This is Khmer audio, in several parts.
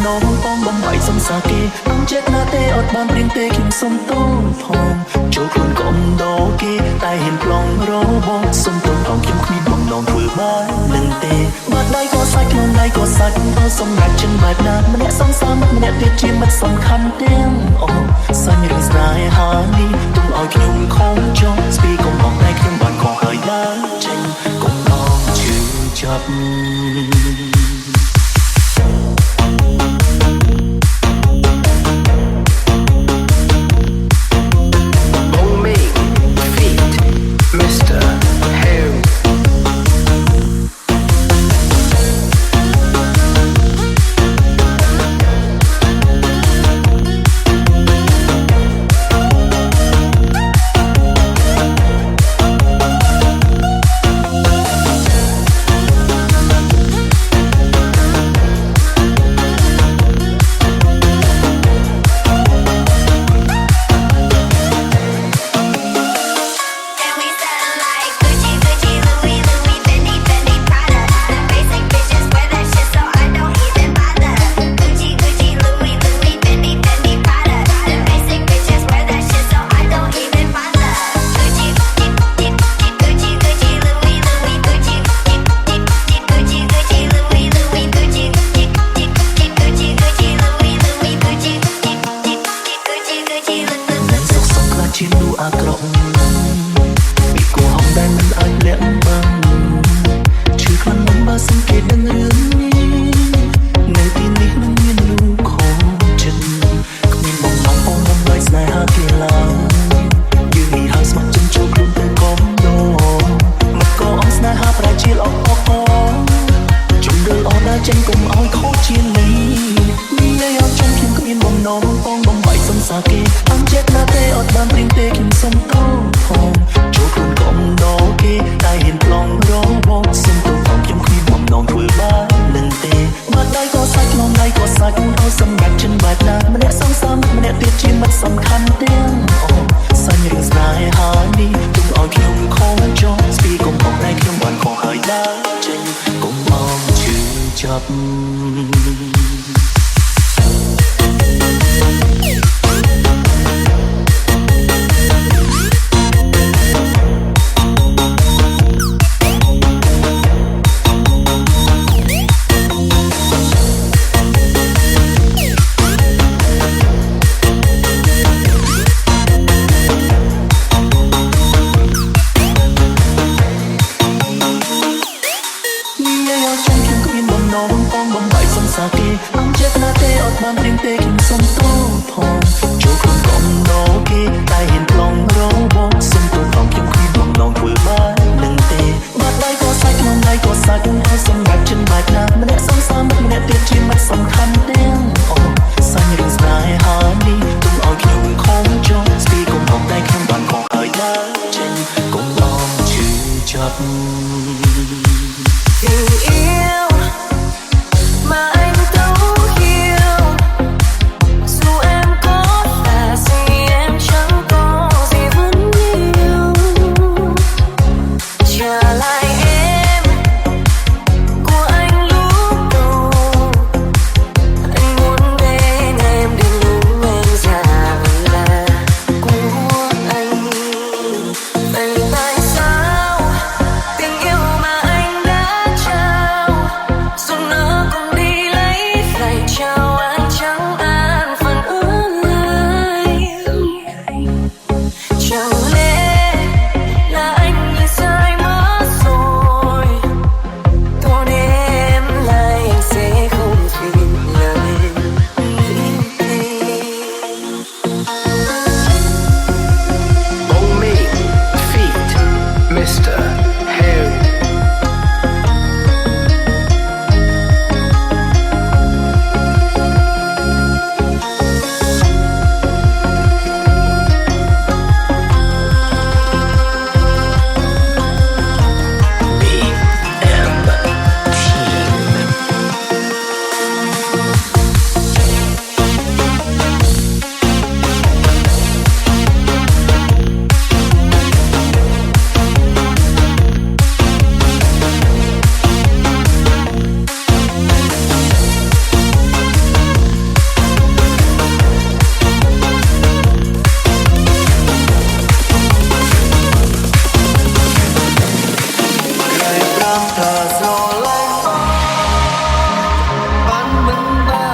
ណងបងបំបីសុំសាគេអំចិត្តណាទេអត់បានព្រៀងទេខ្ញុំសុំទោសផងចូលខ្លួនកុំដោគេតែហ៊ានប្លង់របស់សុំទោសផងខ្ញុំគ្មានបំណងធ្វើបាននឹងទេបាត់ដៃក៏សាច់ក្នុងដៃក៏សាច់បើសម្រាប់ចិនបែបណាម្នាក់សងសាមិត្តម្នាក់ទៀតជាមិត្តសំខាន់ទាំងអូសាញ់រឿងស្នេហានេះទុំឲ្យខ្ញុំខំចង់ស្ពីកុំបងតែខ្ញុំបានខុសហើយដែរចេញកុំបងឈឺចាប់ ជាលូអាក្រក់ពីគួរហងដែលមិនអាចលាក់បាំងឈឺខ្លាំងមិនបើសិនគេដឹងរឿងនេះនៅទីនេះនឹងមានលូខំចិត្តគ្មានបំណងអូនបំបីស្នេហាគេឡើយយើងនេះហើយស្មោះចិនចូលខ្លួនទៅកុំដោមកក៏អងស្នេហាប្រែជាល្អអកជំរឿអត់ដល់ចេញកុំឲ្យខុសជានេះនេះឲ្យចាំខ្ញុំគ្មានបំណងបងបំបីសុំសាគេអំចិត្តណាទេអត់បានព្រៀងទេខ្ញុំសុំទោសផងចូលខ្លួនកុំដោគេតែហ៊ានប្លង់របស់សុំទោសផងខ្ញុំគ្មានបំណងធ្វើបាននឹងទេបាត់ដៃក៏សាច់ក្នុងដៃក៏សាច់ឲ្យសម្រាប់ចិនបែបណាម្នាក់សងសាម្នាក់ទៀតជាមិត្តសំខាន់ទាំងអូសាញ់រឿងស្នេហានេះទុំឲ្យខ្ញុំខំចង់ស្ពីកុំអងតែខ្ញុំបានខុសហើយដែរចេញកុំបងឈឺចាប់ បងបំបីសុំសាគេអំចិត្តណាទេអត់បានព្រៀងទេខ្ញុំសុំទោសផងចូលខ្លួនកុំដោគេតែហ៊ានប្លង់របស់សុំទោសផងខ្ញុំគ្មានបំណងធ្វើបាននឹងទេបាត់ដៃក៏សាច់ក្នុងដៃក៏សាច់ឲ្យសម្រាប់ចិនបែបណាម្នាក់សងសាមិត្តម្នាក់ទៀតជាមិត្តសំខាន់ទាំងអូសាញ់រឿងស្នេហានេះទុំឲ្យខ្ញុំខំចង់ស្ពីកុំអងតែខ្ញុំបានខុសហើយដែរចេញកុំបងឈឺចាប់ mà anh thấu hiểu ប្រាំថាស្រឡាញ់បានមិនបា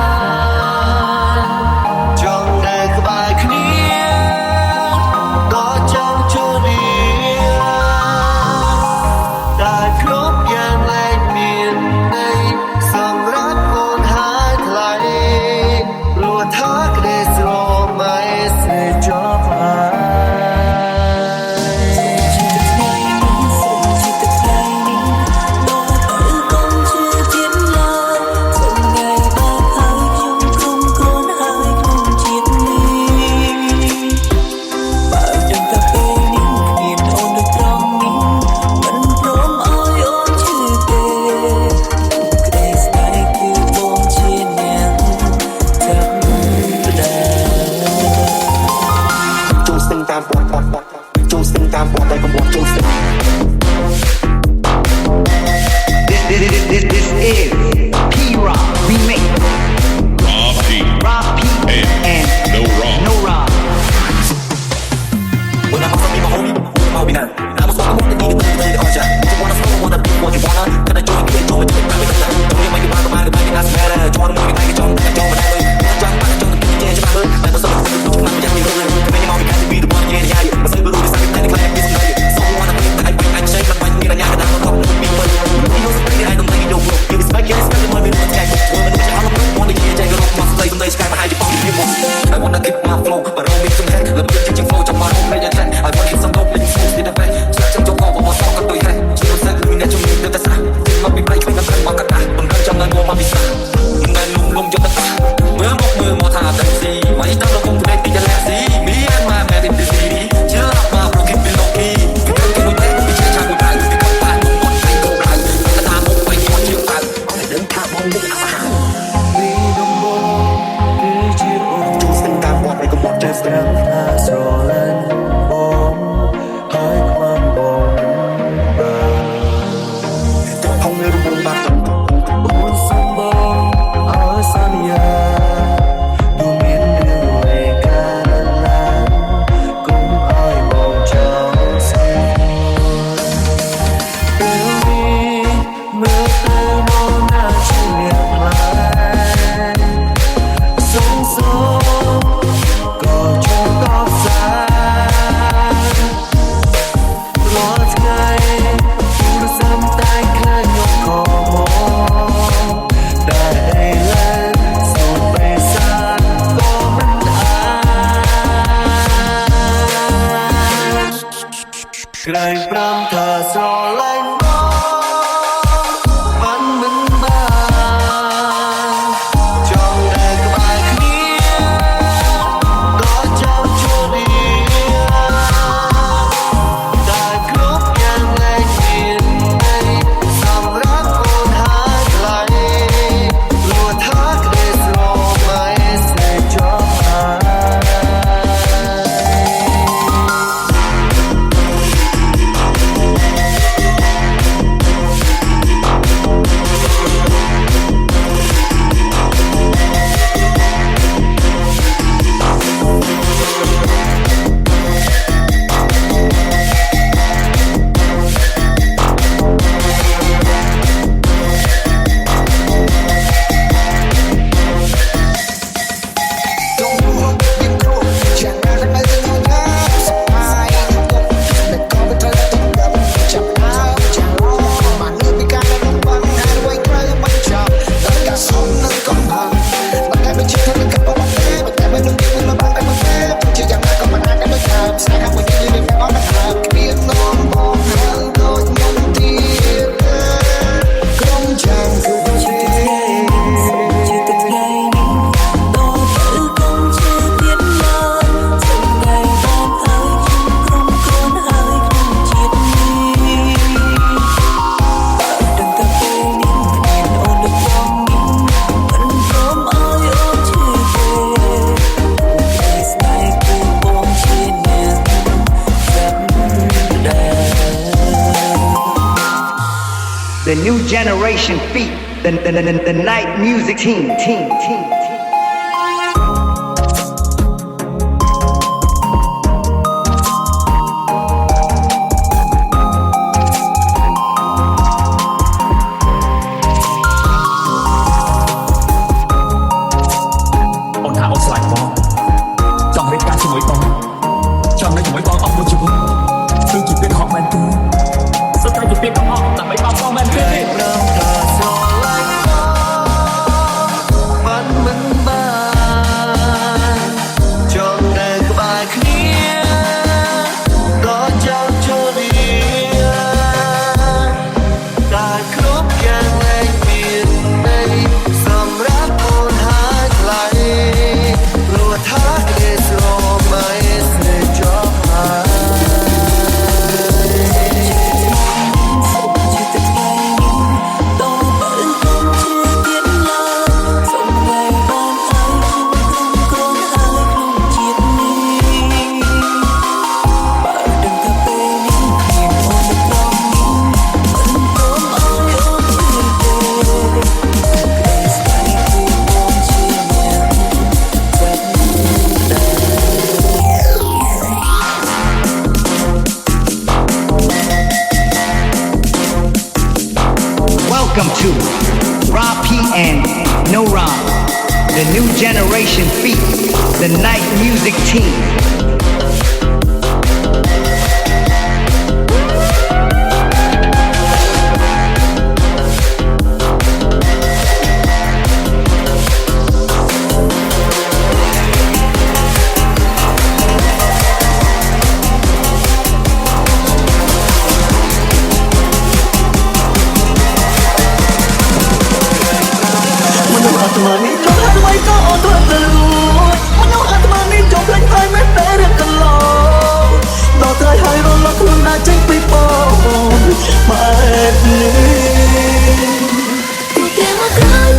នចង់តែក្បែរគ្នាក៏ចង់ជួបគ្នាតែគ្រប់យ៉ាងលែងមានន័យសម្រាប់កូនហើយថ្លៃព្រោះថាក្តីស្រមៃស្នេហ៍ចប់ហើយក្រែងប្រាំថាស្រឡាញ់បានមិនបានចង់តែក្បែរគ្នាក៏ចង់ជួបគ្នាតែគ្រប់យ៉ាងលែងមានន័យសម្រាប់កូនហើយថ្លៃព្រោះថាក្តីស្រមៃស្នេហ៍ចប់ហើយ the new generation feat, the night music team. Welcome to Rob P and No Ron, the new generation feat, the night music team. Money, don't have to wait all the road. When you have money, don't play high, my better than low. Don't try high, roll up, run that check people. My name. You get my gun.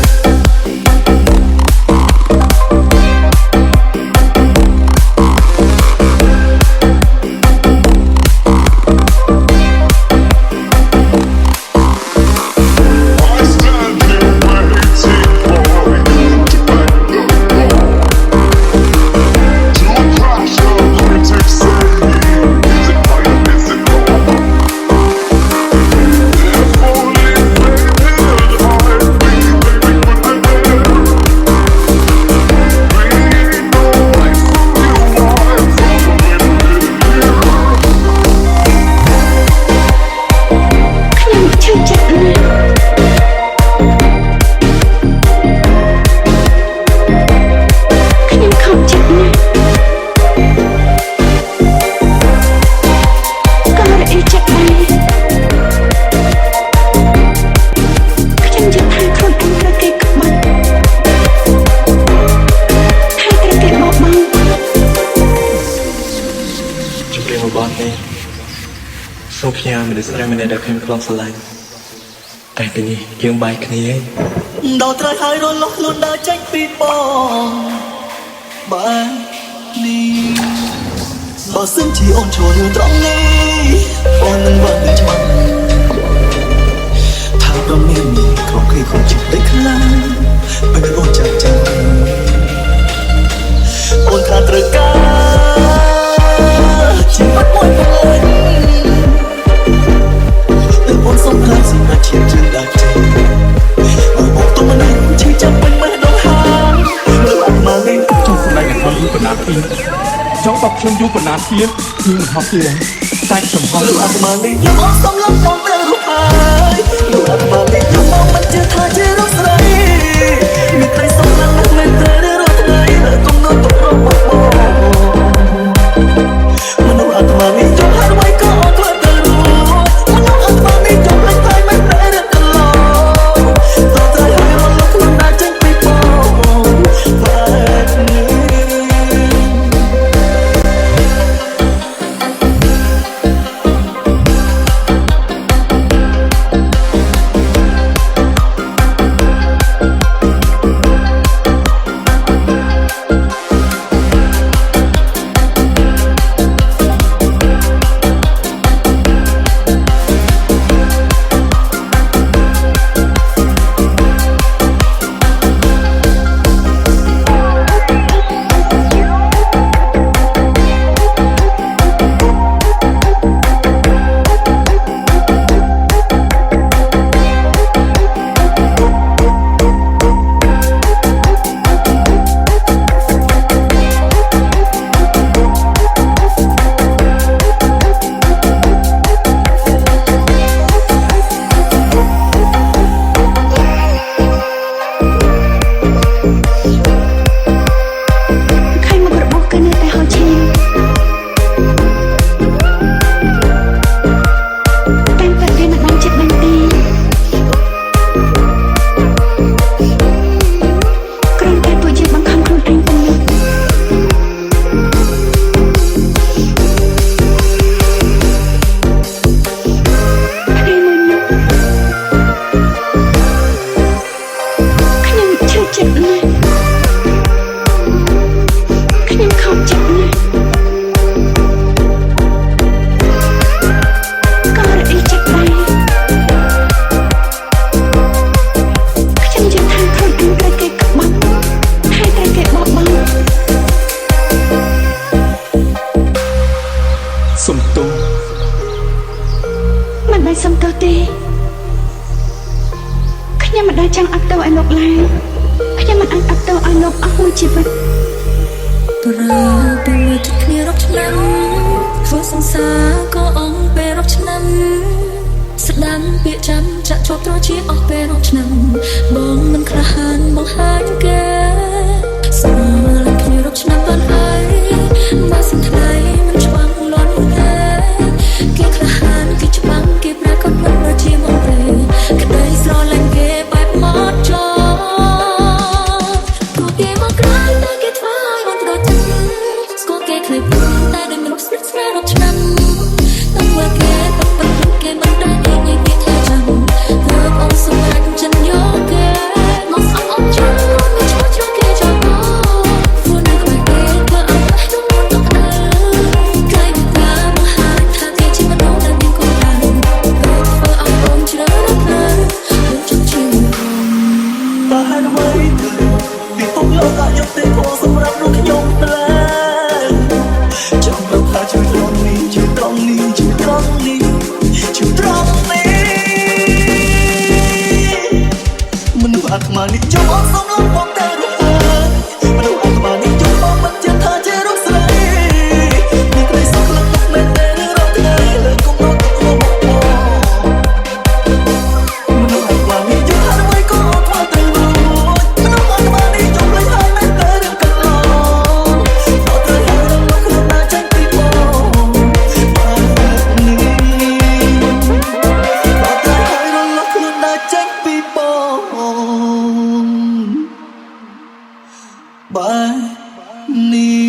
Số khi mình được xem mình đã phim con sờ lạnh, tại vì nhỉ, dương bài cái này. Đầu trời hai đôi lóc luôn đã trách bị bỏ, bạn đi. Bỏ xương chỉ ôm trôi nhiều trong đi, ôm nâng vợ người cho thao đôi miên mì, không khi không chịu lấy khăn lắm, bây giờ ôm chặt chặt, ôm thà trời ca, chỉ bắt môi của anh. Ôn sống hai gì mà chiếm trên đại trình ngồi một tôi mà anh chỉ chẳng quên mơ đâu hàng lỡ bạn mà lên trong phần này là con du của nát tiên cháu bọc chân du của nát tiên nhưng học tiền tay sầm hoa lỡ bạn mà lên làm ôn sống lắm con tơ lúc hai lỡ bạn mà lên làm mong mình chưa tha chưa đâu say mình tay sống lắm lắm lên tới đưa đôi tay lỡ công nốt tốt rồi một bộ mà lỡ bạn mà lên trong hai đôi có thuận từ ខ្ញុំមិនដែលចង់អត់ទោសឲ្យលោកឡើយខ្ញុំមិនអាចអត់ទោសឲ្យលោកអស់មួយជីវិតប្រើពេលមួយទឹកគ្នារាប់ឆ្នាំធ្វើសង្សារក៏អស់ពេលរាប់ឆ្នាំស្ដាំពាក្យចាំចាក់ជាប់ត្រជាអស់ពេលរាប់ឆ្នាំបងមិនក្លាហានបង្ហាញគេស្មើឡើងគ្នារាប់ឆ្នាំបានហើយបើសិនថ្ងៃមិនច្បាំងលាន់ទេគេក្លាហានគេច្បាំងគេប្រកាសមិនប្រជាមកទេក្តីស្រឡាញ់គេបែបមកចោពួកគេមកក្រោយតែគេធ្វើឲ្យបងប្រទិស្គាល់គេឃើញតែដូចមនុស្សស្និទ្ធស្នាលរាប់ឆ្នាំតែធ្វើគេទៅប៉ុន្តែគេមិនដែលនិយាយពីថាចាំធ្វើអងសម្រាប់ចិនយកគេមកស្អប់អត់ចាំមិនឆ្លោះឆ្លោះគេចាំពួកនៅក្បែរគេធ្វើឲ្យខ្ញុំមកទៅក្តៅកាយវិការមហាថាគេជាមនុស្សដែលមានគោលដៅធ្វើឲ្យបងជ្រើររើសដូចជាបើហេតុអ្វីទៅពិភពលោកក៏យកទេពោសម្រាប់លោកខ្ញុំដែរចង់លោកថាជួយត្រង់នេះជួយត្រង់នេះជួយត្រង់នេះជួយត្រង់នេះមនុស្សអាត្មានេះចង់អត់សំឡងបងតែរហ័សមនុស្សអាត្មានេះចង់បងមិនចិត្តថាជារូបស្រីមានក្តីសុខលឹកទុកមែនតែរាល់ថ្ងៃលើគុំរត់ទៅមកមនុស្សអាត្មានេះចង់ថាអ្វីក៏អត់ធ្វើទៅរួចមនុស្សអាត្មានេះចង់លេចហើយមែនតែរឿងកន្លងអត់ត្រូវហើយរំលងខ្លួនណាចាញ់ពីបងបែបនេះអត់ត្រូវហើយរំលងខ្លួនណាចាញ់ពីបងបែបនេះ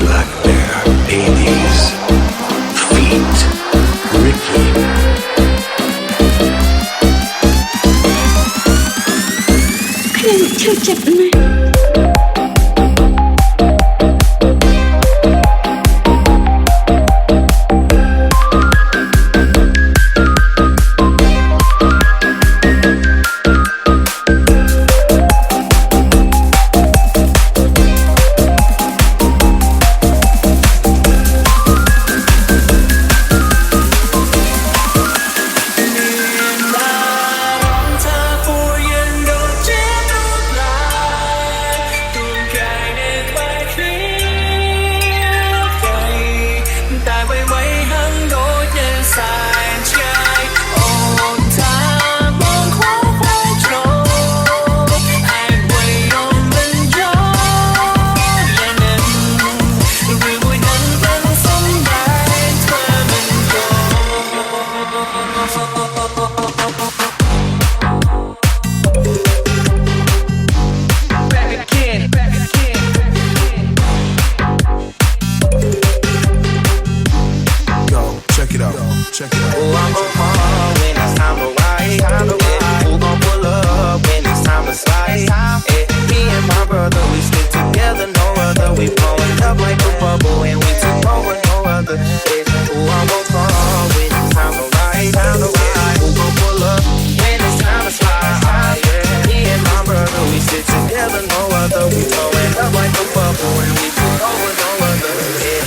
Black Bear Babies Feet Ricky ខ្ញុំឈឺចិត្តណាស់Check it out. Ooh, I'm gon' call when it's time to ride. Yeah. Who gon' pull up when it's time to slide? Yeah. Me and my brother, we stick together, no other. We blowing up like a bubble and we took over no other. Yeah. Ooh, I'm gon' call when it's time to ride. Who gon' pull up when it's time to slide? Yeah. Me and my brother, we stick together, no other. We blowing up like a bubble and we took over no other. Yeah.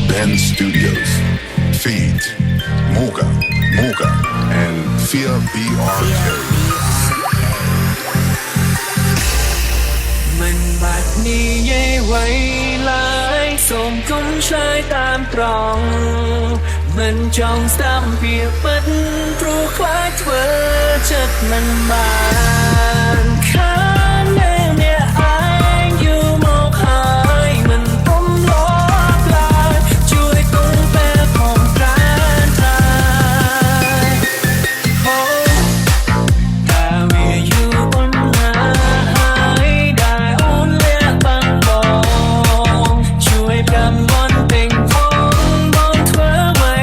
Ben Studios, Feed, Muga, and Fear BR Carey. មិនបាច់និយាយអ្វីឡើយសូមកុំឆ្លើយតាមត្រង់មិនចង់ស្ដាប់ពីពិតព្រោះខ្លាចធ្វើចិត្តមិនបានខានអ្នកឯងយូរមកហើយមិនពុំលបឡើយជួយទុំពេលផងត្រានត្រាយអូតែវាយូរប៉ុណ្ណាហើយដែលអូនលះបង់បងជួយប្រាំបន្ទិញផងបងធ្វើអ្វី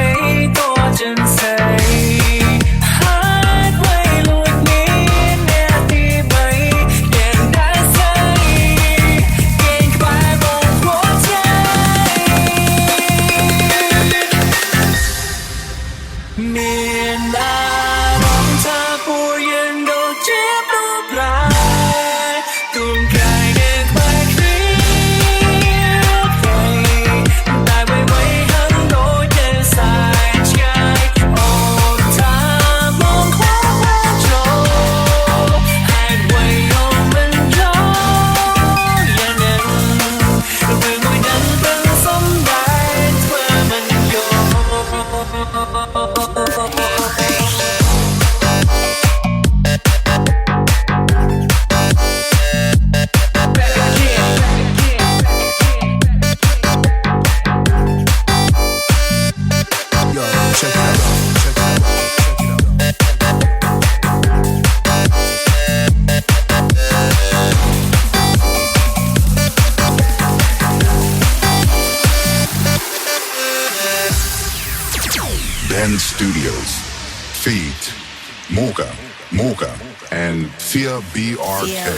មានអារម្មណ៍ថាពួកយើងដូចជាប្រប្រែទូនកាយនៅក្បែរគ្នាតែអ្វីហឹងដូចជាសែនឆ្ងាយអូនថាមកខ្វល់ចូលហើយអ្វីអូនមិនចូលយ៉ាងណារឿងមួយនឹងเป็นសំដែងធ្វើមិនយល់ Yo, check it out. Check it out. Ben Studios, Feed, Mocha, and Fia BRK.